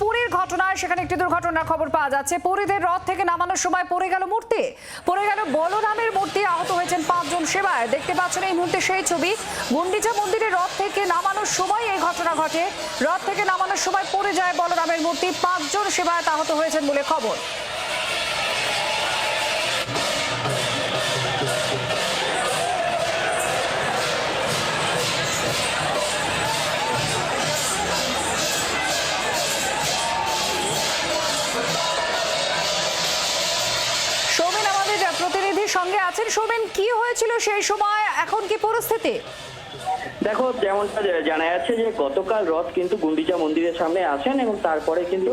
পুরীর ঘটনায় সেখানে একটি দুর্ঘটনার খবর পাওয়া যাচ্ছে। পুরীতে রথ থেকে নামানোর সময় পড়ে গেল বলরামের মূর্তি। আহত হয়েছেন 5 জন সেবায়। দেখতে পাচ্ছেন এই মুহূর্তে সেই ছবি। গুন্ডিচা মন্দিরে রথ থেকে নামানোর সময় এই ঘটনা ঘটে। রথ থেকে নামানোর সময় পড়ে যায় বলরামের মূর্তি। 5 জন সেবায়ত আহত হয়েছেন বলে খবর। সৌমেন আমাদের প্রতিনিধির সঙ্গে আছেন। সৌমেন, কি হয়েছিল সেই সময়, এখন কি পরিস্থিতি? দেখো, যেমনটা জানা যাচ্ছে যে গতকাল রথ কিন্তু গুন্ডিচা মন্দিরের সামনে আসেন এবং তারপরে কিন্তু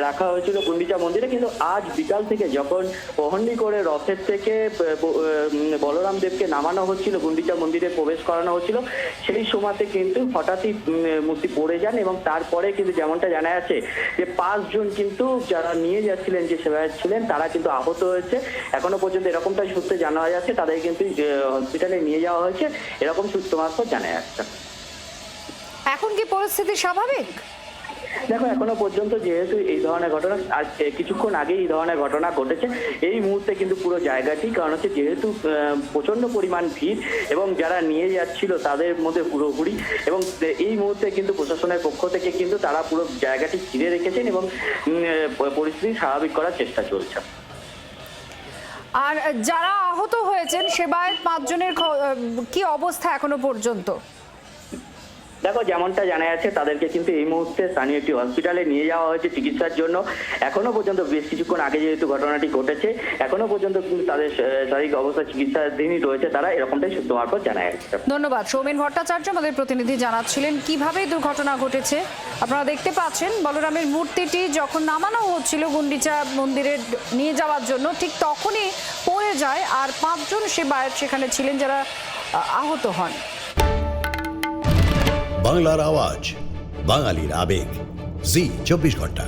রাখা হয়েছিল গুন্ডিচা মন্দিরে। কিন্তু আজ বিকাল থেকে যখন পহন্ডি করে রথের থেকে বলরাম দেবকে নামানো হচ্ছিল, গুন্ডিচা মন্দিরে প্রবেশ করানো হচ্ছিল, সেই সময়তে কিন্তু হঠাৎই মূর্তি পড়ে যান এবং তারপরে কিন্তু যেমনটা জানা যাচ্ছে যে 5 জন কিন্তু যারা নিয়ে যাচ্ছিলেন, যে সেবায়ত ছিলেন, তারা কিন্তু আহত হয়েছে। এখনো পর্যন্ত এরকমটা সূত্রে জানা যাচ্ছে, তাদের কিন্তু হসপিটালে নিয়ে যাওয়া হয়েছে, এরকম সূত্র মারফত জানা যাচ্ছে। এখন কি পরিস্থিতি স্বাভাবিক? দেখো, এখনো পর্যন্ত যেহেতু এই ধরনের ঘটনা আজ কিছুক্ষণ আগে এই ধরনের ঘটনা ঘটেছে, এই মুহূর্তে কিন্তু পুরো জায়গাটি, কারণ হচ্ছে যেহেতু প্রচন্ড পরিমাণ ভিড় এবং যারা নিয়ে যাচ্ছিল তাদের মধ্যে হুড়োহুড়ি, এবং এই মুহূর্তে কিন্তু প্রশাসনের পক্ষ থেকে কিন্তু তারা পুরো জায়গাটি ঘিরে রেখেছেন এবং পরিস্থিতি স্বাভাবিক করার চেষ্টা চলছে। আর যারা আহত হয়েছেন সেবায়ত 5 জনের কি অবস্থা এখনো পর্যন্ত? দেখো, যেমনটা জানা যাচ্ছে তাদেরকে কিন্তু এই মুহূর্তে স্থানীয় একটি হসপিটালে নিয়ে যাওয়া হয়েছে চিকিৎসার জন্য। এখনো পর্যন্ত বেশ কিছুক্ষণ আগে যেহেতু ঘটনাটি ঘটেছে, এখনো পর্যন্ত কিন্তু তাদের শারীরিক অবস্থা চিকিৎসাধীনই রয়েছে তারা, এরকমটাই সূত্র মারফত জানা যাচ্ছে। ধন্যবাদ। সৌমেন ভট্টাচার্য আমাদের প্রতিনিধি জানাচ্ছিলেন কিভাবে দুর্ঘটনা ঘটেছে। আপনারা দেখতে পাচ্ছেন বলরামের মূর্তিটি যখন নামানো হচ্ছিল গুন্ডিচা মন্দিরে নিয়ে যাওয়ার জন্য, ঠিক তখনই পড়ে যায় আর 5 জন সেবায়ত সেখানে ছিলেন যারা আহত হন। বাংলার আওয়াজ, বাঙালির আবেগ, জি 24 ঘন্টা।